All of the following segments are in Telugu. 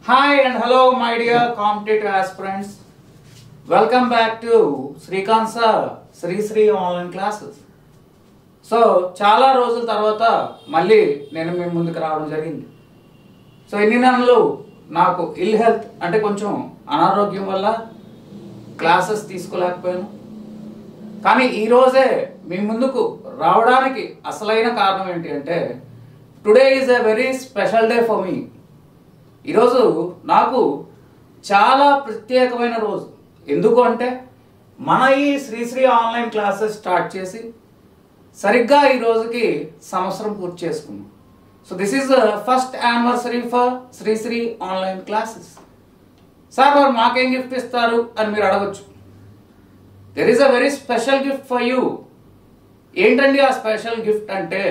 Hi and hello my dear competitive aspirants. Welcome back to Srikanth sir, Sri online classes. So చాలా రోజుల తర్వాత మళ్ళీ నేను మీ ముందుకు రావడం జరిగింది. సో ఎన్ని నెలలు నాకు ఇల్ హెల్త్ అంటే కొంచెం అనారోగ్యం వల్ల క్లాసెస్ తీసుకోలేకపోయాను. కానీ ఈరోజే మీ ముందుకు రావడానికి అసలైన కారణం ఏంటి అంటే today is a very special day for me. ఈరోజు నాకు చాలా ప్రత్యేకమైన రోజు. ఎందుకు అంటే మన ఈ శ్రీ ఆన్లైన్ క్లాసెస్ స్టార్ట్ చేసి సరిగ్గా ఈ రోజుకి సంవత్సరం పూర్తి చేసుకున్నాం. So this is first anniversary for Sri online classes. Sir మరి మాకేం గిఫ్ట్ ఇస్తారు అని మీరు అడగచ్చు. There is a very special gift for you. ఏంటండి ఆ స్పెషల్ గిఫ్ట్ అంటే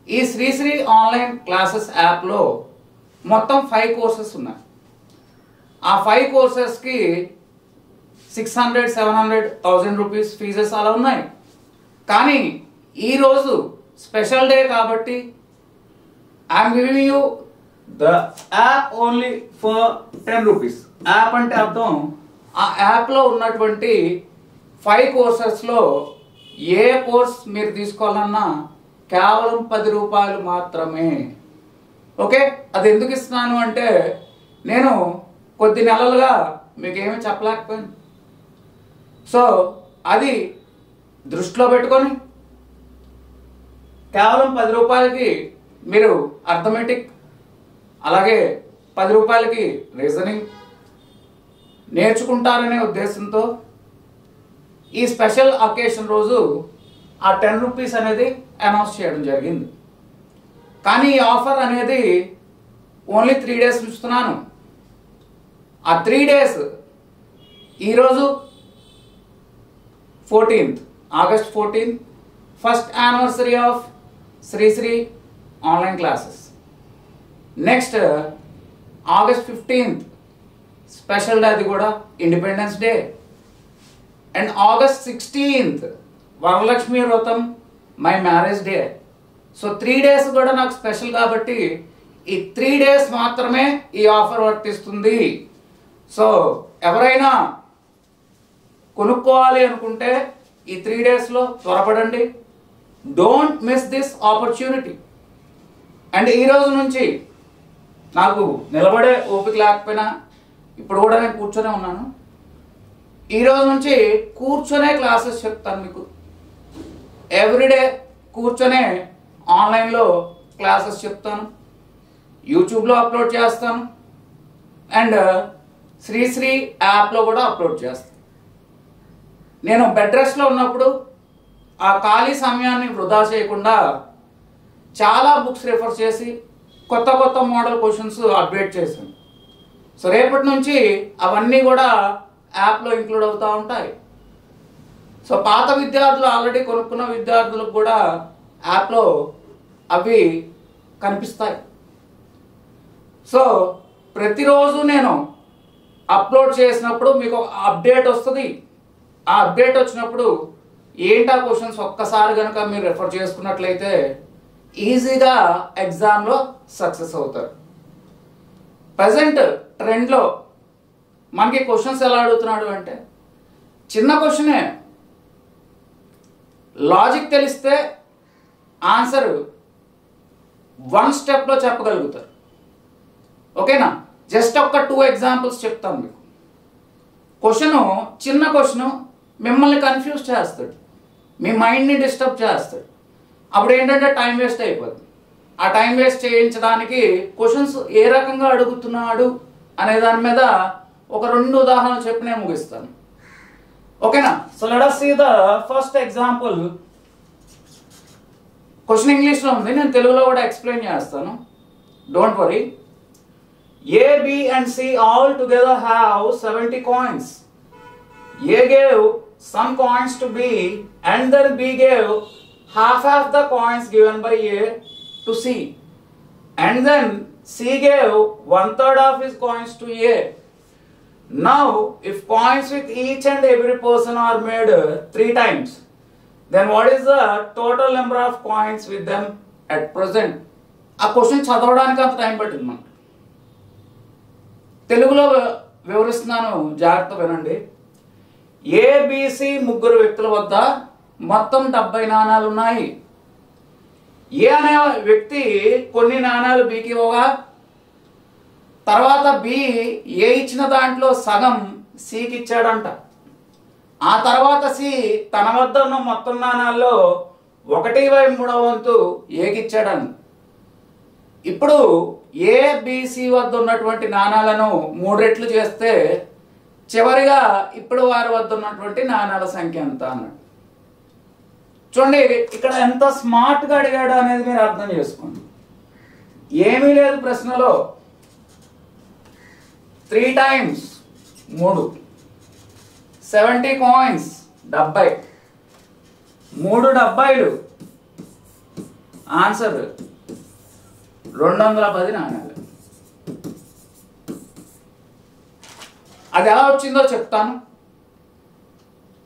ఈ శ్రీ ఆన్లైన్ క్లాసెస్ యాప్లో మొత్తం 5 కోర్సెస్ ఉన్నాయి. ఆ 5 కోర్సెస్కి 600, 700, 1000 రూపీస్ ఫీజెస్ అలా ఉన్నాయి. కానీ ఈరోజు స్పెషల్ డే కాబట్టి I'm giving you the app only for 10 rupees. App అంటే అర్థం ఆ యాప్లో ఉన్నటువంటి 5 కోర్సెస్లో ఏ కోర్స్ మీరు తీసుకోవాలన్నా కేవలం 10 రూపాయలు మాత్రమే. ఓకే, అది ఎందుకు ఇస్తున్నాను అంటే నేను కొద్ది నెలలుగా మీకు ఏమీ చెప్పలేకపోయాను. సో అది దృష్టిలో పెట్టుకొని కేవలం 10 రూపాయలకి మీరు అర్థమెటిక్ అలాగే 10 రూపాయలకి రీజనింగ్ నేర్చుకుంటారనే ఉద్దేశంతో ఈ స్పెషల్ అకేషన్ రోజు ఆ 10 రూపీస్ అనేది అనౌన్స్ చేయడం జరిగింది. కానీ ఈ ఆఫర్ అనేది ఓన్లీ 3 డేస్ ఉంచుతున్నాను. ఆ 3 డేస్ ఈరోజు 14th August 14th first anniversary of Sri online classes. Next August 15th special day, అది కూడా independence day. And August 16th Varalakshmi Vratam, my marriage day. So 3 days కూడా నాకు స్పెషల్ కాబట్టి ఈ 3 డేస్ మాత్రమే ఈ ఆఫర్ వర్తిస్తుంది. సో ఎవరైనా కొనుక్కోవాలి అనుకుంటే ఈ 3 డేస్లో త్వరపడండి. Don't miss this opportunity. And ఈరోజు నుంచి నాకు నిలబడే ఓపిక లేకపోయినా ఇప్పుడు కూడా నేను కూర్చొనే ఉన్నాను. ఈరోజు నుంచి కూర్చొనే క్లాసెస్ చెప్తాను మీకు. ఎవ్రీడే కూర్చొనే ఆన్లైన్లో క్లాసెస్ చెప్తాను, యూట్యూబ్లో అప్లోడ్ చేస్తాను అండ్ శ్రీ యాప్లో కూడా అప్లోడ్ చేస్తాను. నేను బెడ్ రెస్ట్లో ఉన్నప్పుడు ఆ ఖాళీ సమయాన్ని వృధా చేయకుండా చాలా బుక్స్ రిఫర్ చేసి కొత్త మోడల్ క్వశ్చన్స్ అప్డేట్ చేశాను. సో రేపటి నుంచి అవన్నీ కూడా యాప్లో ఇంక్లూడ్ అవుతూ ఉంటాయి. సో పాత విద్యార్థులు ఆల్రెడీ కొనుక్కున్న విద్యార్థులకు కూడా యాప్లో అవి కనిపిస్తాయి. సో ప్రతిరోజు నేను అప్లోడ్ చేసినప్పుడు మీకు అప్డేట్ వస్తుంది. ఆ అప్డేట్ వచ్చినప్పుడు ఏంటా క్వశ్చన్స్ ఒక్కసారి కనుక మీరు రెఫర్ చేసుకున్నట్లయితే ఈజీగా ఎగ్జామ్లో సక్సెస్ అవుతారు. ప్రజెంట్ ట్రెండ్లో మనకి క్వశ్చన్స్ ఎలా అడుగుతున్నాడు అంటే చిన్న క్వశ్చనే, లాజిక్ తెలిస్తే ఆన్సర్ 1 స్టెప్లో చెప్పగలుగుతారు. ఓకేనా, జస్ట్ ఒక 2 ఎగ్జాంపుల్స్ చెప్తాను మీకు. చిన్న క్వశ్చను మిమ్మల్ని కన్ఫ్యూజ్ చేస్తాడు, మీ మైండ్ని డిస్టర్బ్ చేస్తాడు. అప్పుడు ఏంటంటే టైం వేస్ట్ అయిపోతుంది. ఆ టైం వేస్ట్ చేయించడానికి క్వశ్చన్స్ ఏ రకంగా అడుగుతున్నాడు అనే దాని మీద ఒక 2 ఉదాహరణలు చెప్పి నేను ముగిస్తాను. ఓకేనా, so let us see the first example. Question ఇంగ్లీష్లో ఉంది, నేను తెలుగులో కూడా ఎక్స్ప్లెయిన్ చేస్తాను. Don't worry. A, B and C all together have 70 coins. A gave some coins to B and then B gave half of the coins given by A to C. And then C gave 1/3 of his coins to A. Now, if coins with each and every person are made 3 times, then what is the total number of coins with them at present? ఆ క్వశ్చన్ చదవడానికి అంత టైం పట్టింది మనకు. తెలుగులో వివరిస్తున్నాను, జాగ్రత్త వినండి. ఏబిసి ముగ్గురు వ్యక్తుల వద్ద మొత్తం 70 నాణాలు ఉన్నాయి. ఏ అనే వ్యక్తి కొన్ని నాణాలు బికి ఇవ్వగా తర్వాత బి ఏ ఇచ్చిన దాంట్లో సగం సికి ఇచ్చాడంట. ఆ తర్వాత సి తన వద్ద ఉన్న మొత్తం నాణాల్లో 1/3 వంతు ఏకి ఇచ్చాడని. ఇప్పుడు ఏబిసి వద్ద ఉన్నటువంటి నాణాలను 3 రెట్లు చేస్తే చివరిగా ఇప్పుడు వారి వద్ద ఉన్నటువంటి నాణాల సంఖ్య ఎంత అన్నాడు. చూడండి ఇక్కడ ఎంత స్మార్ట్గా అడిగాడు అనేది మీరు అర్థం చేసుకోండి. ఏమీ లేదు ప్రశ్నలో. 3 times 3 70 కాయిన్స్ 70, 3 డబ్బాయిలు, ఆన్సర్ 210 నాణాలు. అది ఎలా వచ్చిందో చెప్తాను.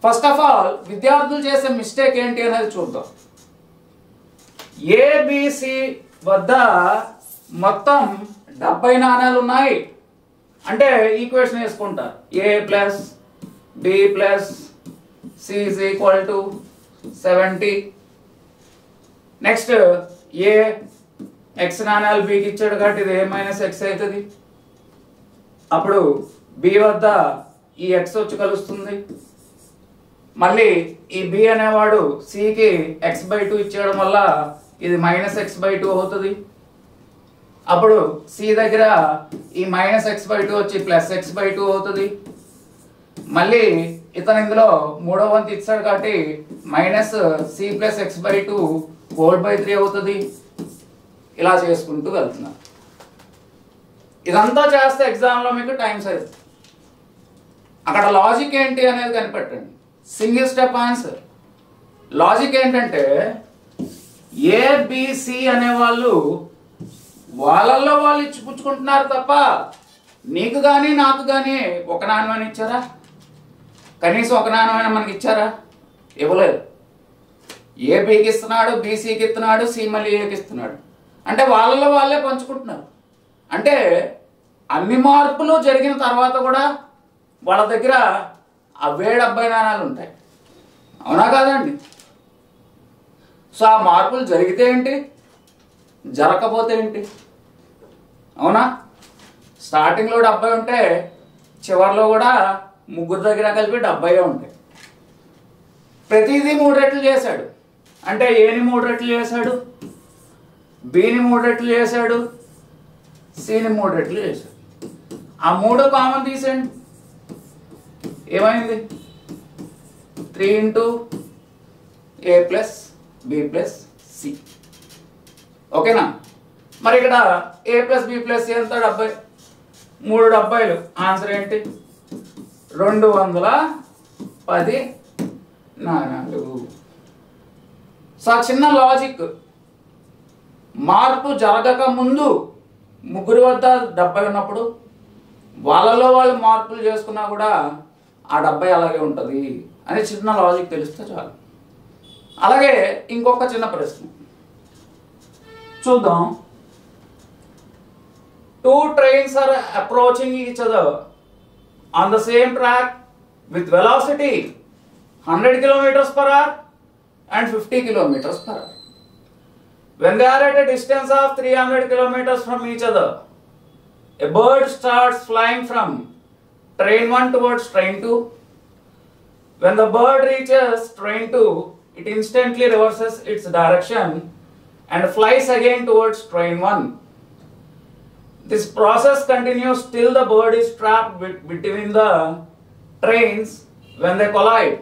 ఫస్ట్ ఆఫ్ ఆల్ విద్యార్థులు చేసే మిస్టేక్ ఏంటి అనేది చూద్దాం. ఏబిసి వద్ద మొత్తం 70 నాణాలు ఉన్నాయి అంటే ఈక్వేషన్ వేసుకుంటారు. A plus B plus C is equal to 70. Next A X నాణాలు బికి ఇచ్చాడు కాబట్టి ఇది ఏ మైనస్ ఎక్స్ అవుతుంది. అప్పుడు బి వద్ద ఈ ఎక్స్ వచ్చి కలుస్తుంది. మళ్ళీ ఈ బి అనేవాడు సికి x/2 ఇచ్చేయడం వల్ల ఇది -x/2 అవుతుంది. అప్పుడు సి దగ్గర ఈ -x/2 వచ్చి +x/2 అవుతుంది. మళ్ళీ ఇతను ఇందులో 3వ వంతు ఇచ్చాడు కాబట్టి -c + x/2 3 అవుతుంది. ఇలా చేసుకుంటూ వెళ్తున్నా. ఇదంతా చేస్తే ఎగ్జామ్లో మీకు టైం సైజ్. అక్కడ లాజిక్ ఏంటి అనేది కనిపెట్టండి. Single step answer. లాజిక్ ఏంటంటే ఏబిసి అనేవాళ్ళు వాళ్ళల్లో వాళ్ళు ఇచ్చిపుచ్చుకుంటున్నారు తప్ప నీకు కానీ నాకు కానీ ఒక నాణ్యమైన ఇచ్చారా? కనీసం ఒక నాణ్యమైన మనకి ఇచ్చారా? ఇవ్వలేదు. ఏ బికి ఇస్తున్నాడు, బీసీకి ఇస్తున్నాడు, సి మళ్ళీ ఏకి ఇస్తున్నాడు. అంటే వాళ్ళలో వాళ్ళే పంచుకుంటున్నారు. అంటే అన్ని మార్పులు జరిగిన తర్వాత కూడా వాళ్ళ దగ్గర అవే 70 నాణాలు ఉంటాయి. అవునా కాదండి? సో ఆ మార్పులు జరిగితే ఏంటి, జరగకపోతే ఏంటి? అవునా? స్టార్టింగ్లో 70 ఉంటే చివరిలో కూడా ముగ్గురు దగ్గర కలిపి 70 ఉంటాయి. ప్రతిదీ 3 రెట్లు చేశాడు. అంటే ఏని 3 రెట్లు చేశాడు, బిని 3 రెట్లు చేశాడు, సిని 3 రెట్లు చేశాడు. ఆ 3 కామన్ తీసేయండి. ఏమైంది? 3 × a + b + c. ఓకేనా? మరి ఇక్కడ a + b + c ఎంత? 70. 3 డబ్బాయిలు. ఆన్సర్ ఏంటి? 210 నాణాలు. సో చిన్న లాజిక్. మార్పు జరగక ముందు ముగ్గురు వద్ద 70 ఉన్నప్పుడు వాళ్ళలో వాళ్ళు మార్పులు చేసుకున్నా కూడా ఆ 70 అలాగే ఉంటుంది అని చిన్న లాజిక్ తెలిస్తే చాలు. అలాగే ఇంకొక చిన్న ప్రశ్న చూద్దాం. 2 trains are approaching each other on the same track with velocity 100 km/h and 50 km/h. When they are at a distance of 300 km from each other, a bird starts flying from train 1 towards train 2. When the bird reaches train 2, it instantly reverses its direction and flies again towards train 1. This process continues till the bird is trapped between the trains when they collide.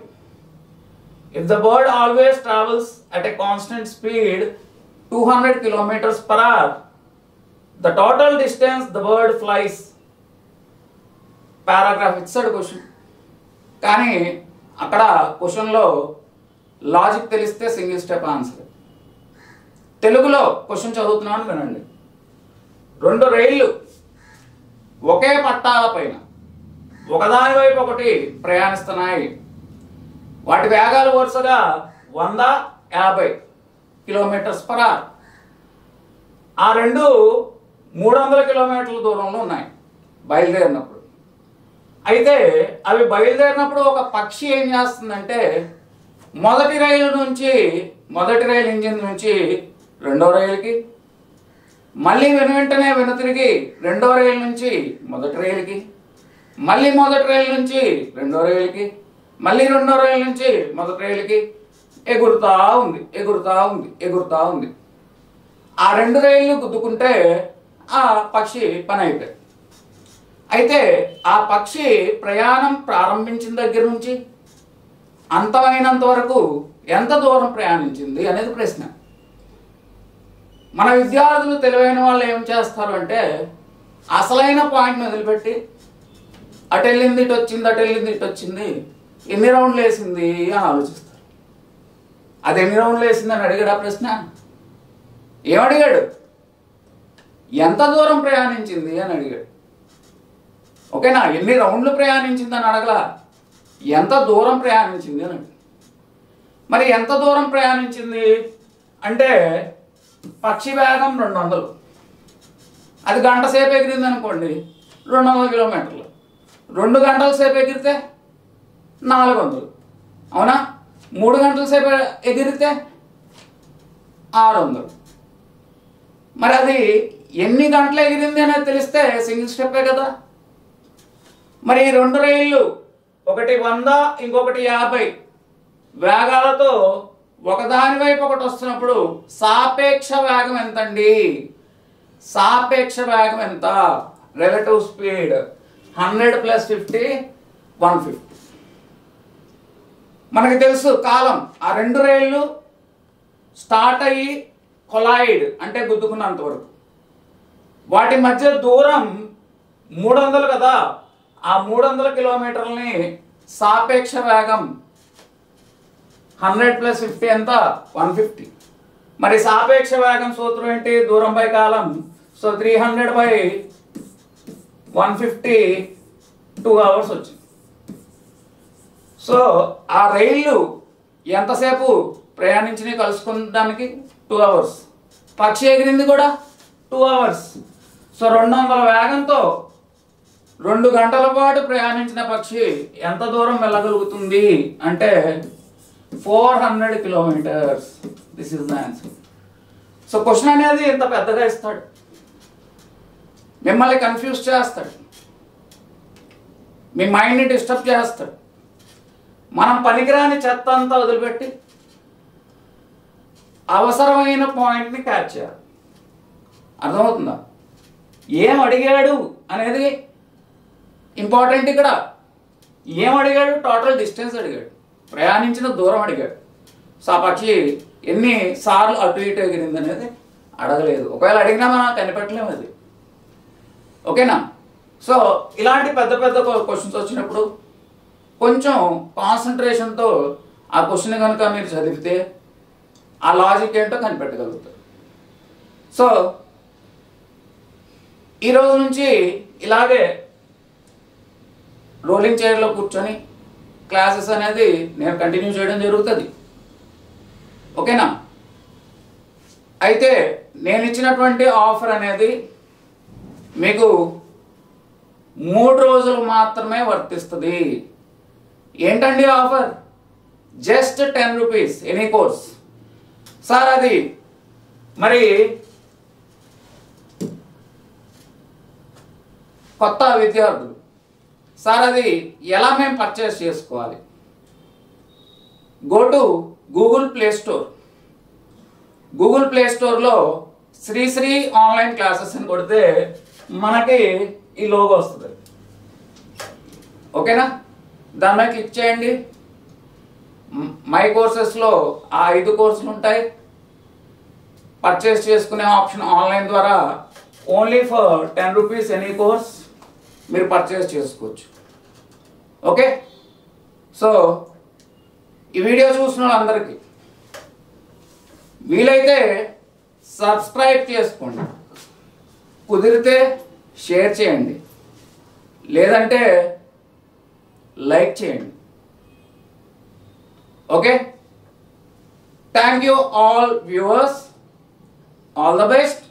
If the bird always travels at a constant speed 200 km/h, the total distance the bird flies. Paragraph ఇచ్చాడు క్వశ్చన్. కానీ అక్కడ క్వశ్చన్లో లాజిక్ తెలిస్తే సింగిల్ స్టెప్ ఆన్సర్. తెలుగులో క్వశ్చన్ చదువుతున్నాను వినండి. 2 రైళ్లు ఒకే పట్టాల పైన ఒకదాని వైపు ఒకటి ప్రయాణిస్తున్నాయి. వాటి వేగాలు వరుసగా 150 km/h. ఆ రెండు 300 కిలోమీటర్ల దూరంలో ఉన్నాయి. బయలుదేరినప్పుడు. అయితే అవి బయలుదేరినప్పుడు ఒక పక్షి ఏం చేస్తుందంటే మొదటి రైలు ఇంజిన్ నుంచి రెండో రైలుకి, మళ్ళీ వెనువెంటనే వెనుతిరిగి రెండో రైలు నుంచి మొదటి రైలుకి, మళ్ళీ మొదటి రైలు నుంచి రెండో రైలుకి, మళ్ళీ రెండో రైలు నుంచి మొదటి రైలుకి ఎగురుతా ఉంది. ఆ రెండు రైళ్లు గుద్దుకుంటే ఆ పక్షి పని అయిపోయింది. అయితే ఆ పక్షి ప్రయాణం ప్రారంభించిన దగ్గర నుంచి అంతమైనంత వరకు ఎంత దూరం ప్రయాణించింది అనేది ప్రశ్న. మన విద్యార్థులు తెలివైన వాళ్ళు ఏం చేస్తారు అంటే అసలైన పాయింట్ని వదిలిపెట్టి అటు వెళ్ళింది ఇటు వచ్చింది ఎన్ని రౌండ్లు వేసింది అని ఆలోచిస్తారు. అది ఎన్ని రౌండ్లు వేసింది అని అడిగాడు ఆ ప్రశ్న? ఏమడిగాడు? ఎంత దూరం ప్రయాణించింది అని అడిగాడు. ఓకేనా? ఎన్ని రౌండ్లు ప్రయాణించింది అని అడగలా, ఎంత దూరం ప్రయాణించింది అని అడిగాడు. మరి ఎంత దూరం ప్రయాణించింది అంటే పక్షి వేగం 200, అది గంట సేపు ఎగిరింది అనుకోండి 200 కిలోమీటర్లు. 2 గంటల సేపు ఎగిరితే 400, అవునా? 3 గంటల సేపు ఎగిరితే 600. మరి అది ఎన్ని గంటలు ఎగిరింది అనేది తెలిస్తే సింగిల్ స్టెప్పే కదా. మరి ఈ రెండు రైళ్ళు, ఒకటి 100 ఇంకొకటి 50 వేగాలతో ఒకదాని వైపు ఒకటి వస్తున్నప్పుడు సాపేక్ష వేగం ఎంతండి? సాపేక్ష వేగం ఎంత? Relative speed 100 + 50 150. మనకి తెలుసు కాలం. ఆ రెండు రైళ్ళు స్టార్ట్ అయ్యి కొలాయిడ్ అంటే గుద్దుకున్నంత వరకు వాటి మధ్య దూరం 300 కదా. ఆ 300 కిలోమీటర్లని సాపేక్ష వేగం 100 + 50 ఎంత? 150. మరి సాపేక్ష వేగం సూత్రం ఏంటి? దూరం బై కాలం. సో 300/150 2 అవర్స్ వచ్చింది. సో ఆ రైళ్ళు ఎంతసేపు ప్రయాణించినాయి కలుసుకోవడానికి? 2 అవర్స్. పక్షి ఎగిరింది కూడా 2 అవర్స్. సో 200 వేగంతో 2 గంటల పాటు ప్రయాణించిన పక్షి ఎంత దూరం వెళ్ళగలుగుతుంది అంటే 400 kilometres. This is the answer. So question అనేది ఇంత పెద్దగా ఇస్తాడు, మిమ్మల్ని కన్ఫ్యూజ్ చేస్తాడు, మీ మైండ్ని డిస్టర్బ్ చేస్తాడు. మనం పనికిరాని చెత్త అంతా వదిలిపెట్టి అవసరమైన పాయింట్ని క్యాచ్ చేయాలి. అర్థమవుతుందా? ఏం అడిగాడు అనేది ఇంపార్టెంట్. ఇక్కడ ఏం అడిగాడు? టోటల్ డిస్టెన్స్ అడిగాడు, ప్రయాణించిన దూరం అడిగాడు. సో ఆ పక్షి ఎన్ని సార్లు అటు ఇటు ఎగిరింది అనేది అడగలేదు. ఒకవేళ అడిగినా మనం కనిపెట్టలేము అది. ఓకేనా? సో ఇలాంటి పెద్ద పెద్ద క్వశ్చన్స్ వచ్చినప్పుడు కొంచెం కాన్సన్ట్రేషన్తో ఆ క్వశ్చన్ కనుక మీరు చదివితే ఆ లాజిక్ ఏంటో కనిపెట్టగలుగుతారు. సో ఈరోజు నుంచి ఇలాగే రోలింగ్ చైర్లో కూర్చొని క్లాసెస్ అనేది నేను కంటిన్యూ చేయడం జరుగుతుంది. ఓకేనా? అయితే నేను ఇచ్చినటువంటి ఆఫర్ అనేది మీకు 3 రోజులు మాత్రమే వర్తిస్తుంది. ఏంటండి offer? Just 10 rupees any course. Sir అది మరి కొత్త విద్యార్థులు, సార్ అది ఎలా మేము పర్చేస్ చేసుకోవాలి? Go to Google play store. Google play స్టోర్లో శ్రీశ్రీ ఆన్లైన్ క్లాసెస్ అని కొడితే మనకి ఈ లోగో వస్తుంది. ఓకేనా? దాని మీద క్లిక్ చేయండి. మై కోర్సెస్లో ఆ 5 కోర్సులు ఉంటాయి. పర్చేస్ చేసుకునే ఆప్షన్ ఆన్లైన్ ద్వారా only for 10 rupees any course మీరు పర్చేస్ చేసుకోవచ్చు. ఓకే? సో ఈ వీడియో చూసిన వాళ్ళందరికీ వీలైతే సబ్స్క్రైబ్ చేసుకోండి, కుదిరితే షేర్ చేయండి, లేదంటే లైక్ చేయండి. Okay? Thank you all viewers. All the best.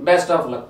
Best of luck.